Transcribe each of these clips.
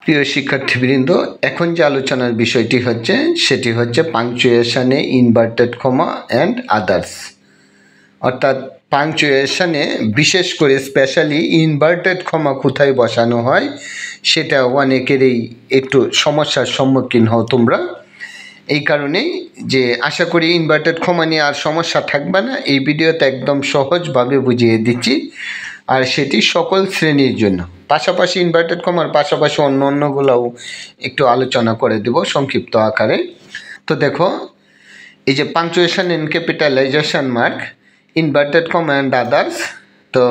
প্রিয় শিক্ষার্থীবৃন্দ, এখন যে আলোচনার বিষয়টি হচ্ছে সেটি হচ্ছে পাংচুয়েশনে ইনভার্টেড কমা অ্যান্ড আদার্স। অর্থাৎ পাংচুয়েশনে বিশেষ করে স্পেশালি ইনভার্টেড কমা কোথায় বসানো হয় সেটা অনেকেরই একটু সমস্যার সম্মুখীন হও তোমরা। এই কারণেই যে আশা করি ইনভার্টেড কমা নিয়ে আর সমস্যা থাকবে না। এই ভিডিওতে একদম সহজভাবে বুঝিয়ে দিচ্ছি, আর সেটি সকল শ্রেণীর জন্য। পাশাপাশি ইনভার্টেড কমার পাশাপাশি অন্যগুলোও একটু আলোচনা করে দেব সংক্ষিপ্ত আকারে। তো দেখো, এই যে punctuation in capitalization mark, inverted comma and others, তো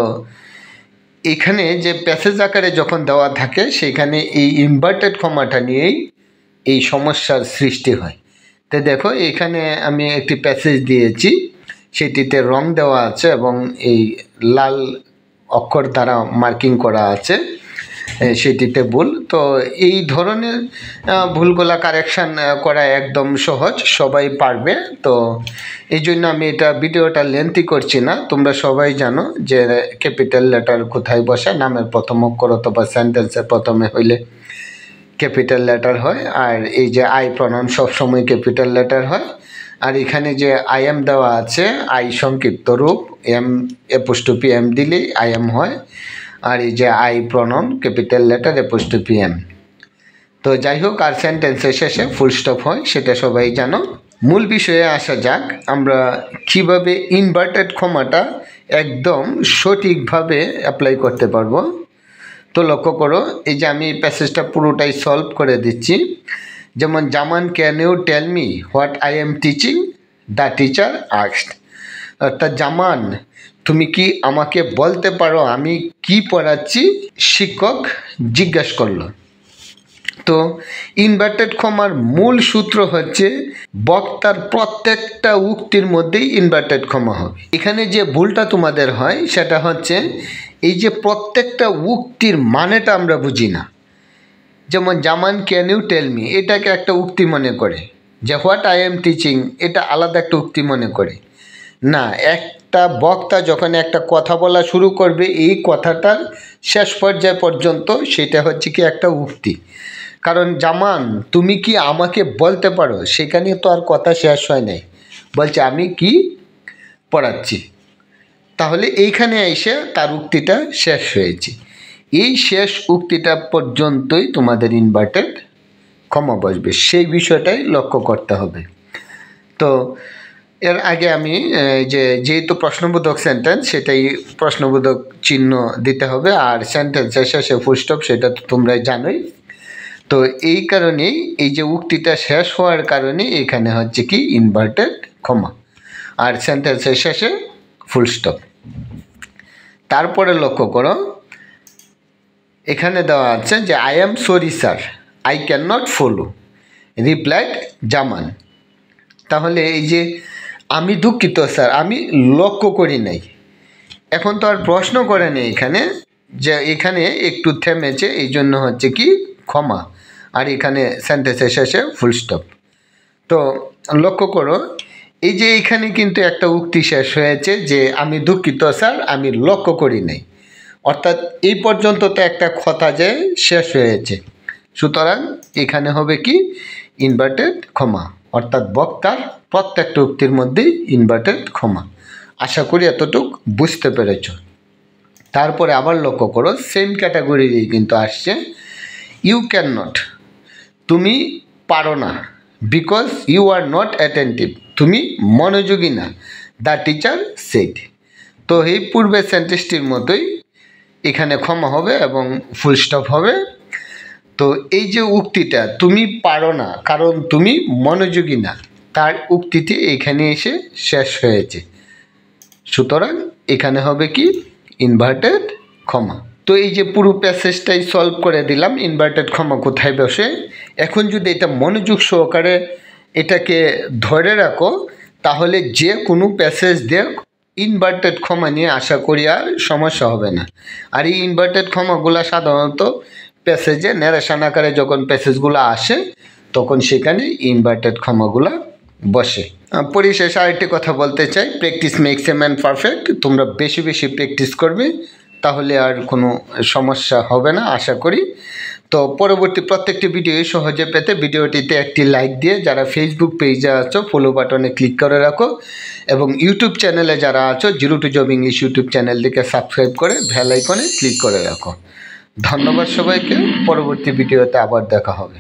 এখানে যে প্যাসেজ আকারে যখন দেওয়া থাকে সেখানে এই ইনভার্টেড কমাটা নিয়েই এই সমস্যার সৃষ্টি হয়। তো দেখো, এখানে আমি একটি প্যাসেজ দিয়েছি, সেটিতে রং দেওয়া আছে এবং এই লাল অক্ষর দ্বারা মার্কিং করা আছে, সেটিতে ভুল। তো এই ধরনের ভুলগুলা কারেকশান করা একদম সহজ, সবাই পারবে। তো এই জন্য আমি এটা ভিডিওটা লেন্থি করছি না। তোমরা সবাই জানো যে ক্যাপিটাল লেটার কোথায় বসে, নামের প্রথম অক্ষর অথবা সেন্টেন্সের প্রথমে হইলে ক্যাপিটাল লেটার হয়, আর এই যে আই প্রনাউন সবসময় ক্যাপিটাল লেটার হয়। আর এখানে যে আই এম দেওয়া আছে, আই সংক্ষিপ্ত রূপ, এম এপোস্ট্রফি এম দিলেই আই এম হয়। আর এই যে I pronoun capital letter apostrophe m. তো যাই হোক, আর সেন্টেন্সের শেষে ফুল স্টপ হয়, সেটা সবাই জানো। মূল বিষয়ে আসা যাক, আমরা কিভাবে ইনভার্টেড কমাটা একদম সঠিকভাবে অ্যাপ্লাই করতে পারবো। তো লক্ষ্য করো, এই যে আমি প্যাসেজটা পুরোটাই সলভ করে দিচ্ছি। যেমন, Zaman can you tell me what I am teaching, the teacher asked. অর্থাৎ, জামান তুমি কি আমাকে বলতে পারো আমি কি পড়াচ্ছি, শিক্ষক জিজ্ঞেস করলো। তো ইনভার্টেড কমার মূল সূত্র হচ্ছে বক্তার প্রত্যেকটা উক্তির মধ্যেই ইনভার্টেড কমা হবে। এখানে যে ভুলটা তোমাদের হয় সেটা হচ্ছে এই যে প্রত্যেকটা উক্তির মানেটা আমরা বুঝি না। যেমন, Zaman can you tell me, এটাকে একটা উক্তি মনে করে, যে হোয়াট আই এম টিচিং এটা আলাদা একটা উক্তি মনে করে না। একটা বক্তা যখন একটা কথা বলা শুরু করবে, এই কথাটার শেষ পর্যায় পর্যন্ত সেটা হচ্ছে কি একটা উক্তি। কারণ জামান তুমি কি আমাকে বলতে পারো, সেখানে তো আর কথা শেষ হয় নাই, বলছে আমি কি পড়াচ্ছি। তাহলে এইখানে এসে তার উক্তিটা শেষ হয়েছে। এই শেষ উক্তিটা পর্যন্তই তোমাদের ইনভার্টেড কমা বসবে, সেই লক্ষ্য করতে হবে। তো এর আগে আমি যেহেতু প্রশ্নবোধক সেন্টেন্স, সেটাই প্রশ্নবোধক চিহ্ন দিতে হবে, আর সেন্টেন্সের শেষে ফুল স্টপ, সেটা তো তোমরাই জানোই। তো এই কারণেই এই যে উক্তিটা শেষ হওয়ার কারণে এখানে হচ্ছে কি ইনভার্টেড কমা, আর সেন্টেন্সের শেষে ফুল স্টপ। তারপরে লক্ষ্য করো, এখানে দেওয়া আছে যে I am sorry sir, I can not follow, replied Zaman. তাহলে এই যে আমি দুঃখিত স্যার, আমি লক্ষ্য করি নাই, এখন তো আর প্রশ্ন করে নেই এখানে, যে এখানে একটু থেমেছে, এই জন্য হচ্ছে কি ক্ষমা, আর এখানে সেন্টেন্সের শেষে ফুল স্টপ। তো লক্ষ্য করো, এই যে এখানে কিন্তু একটা উক্তি শেষ হয়েছে যে আমি দুঃখিত স্যার, আমি লক্ষ্য করি নাই। অর্থাৎ এই পর্যন্ত তো একটা কথা যে শেষ হয়েছে, সুতরাং এখানে হবে কি ইনভার্টেড কমা, অর্থাৎ বক্তার প্রত্যেকটা উক্তির মধ্যেই ইনভার্টেড কমা। আশা করি এতটুক বুঝতে পেরেছ। তারপরে আবার লক্ষ্য করো, সেম ক্যাটাগরিরই কিন্তু আসছে ইউ ক্যান নট, তুমি পারো না, because you are not attentive, তুমি মনোযোগী না, দ্য টিচার সেড। তো এই পূর্বের সেন্টেন্সটির মতোই এখানে ক্ষমা হবে এবং ফুল স্টপ হবে। তো এই যে উক্তিটা তুমি পারো না কারণ তুমি মনোযোগী না, তার উক্তিটি এখানে এসে শেষ হয়েছে, সুতরাং এখানে হবে কি ইনভার্টেড কমা। তো এই যে পুরো প্যাসেজটাই সলভ করে দিলাম, ইনভার্টেড কমা কোথায় বসে। এখন যদি এটা মনোযোগ সহকারে এটাকে ধরে রাখো, তাহলে যে কোনো প্যাসেজ দিয়ে ইনভার্টেড কমা নিয়ে আশা করি আর সমস্যা হবে না। আর এই ইনভার্টেড কমাগুলো সাধারণত প্যাসেজে ন্যারেশন আকারে যখন প্যাসেজগুলো আসে তখন সেখানে ইনভার্টেড কমাগুলো বসে। পরিশেষে আরেকটি কথা বলতে চাই, practice makes a man perfect. তোমরা বেশি বেশি প্র্যাকটিস করবে, তাহলে আর কোনো সমস্যা হবে না আশা করি। তো পরবর্তী প্রত্যেকটি ভিডিও সহজে পেতে ভিডিওটিতে একটি লাইক দিয়ে, যারা ফেসবুক পেজে আছো ফলো বাটনে ক্লিক করে রাখো, এবং ইউটিউব চ্যানেলে যারা আছো zero to job English YouTube চ্যানেলটিকে সাবস্ক্রাইব করে বেল আইকনে ক্লিক করে রাখো। ধন্যবাদ সবাইকে। পরবর্তী ভিডিওতে আবার দেখা হবে।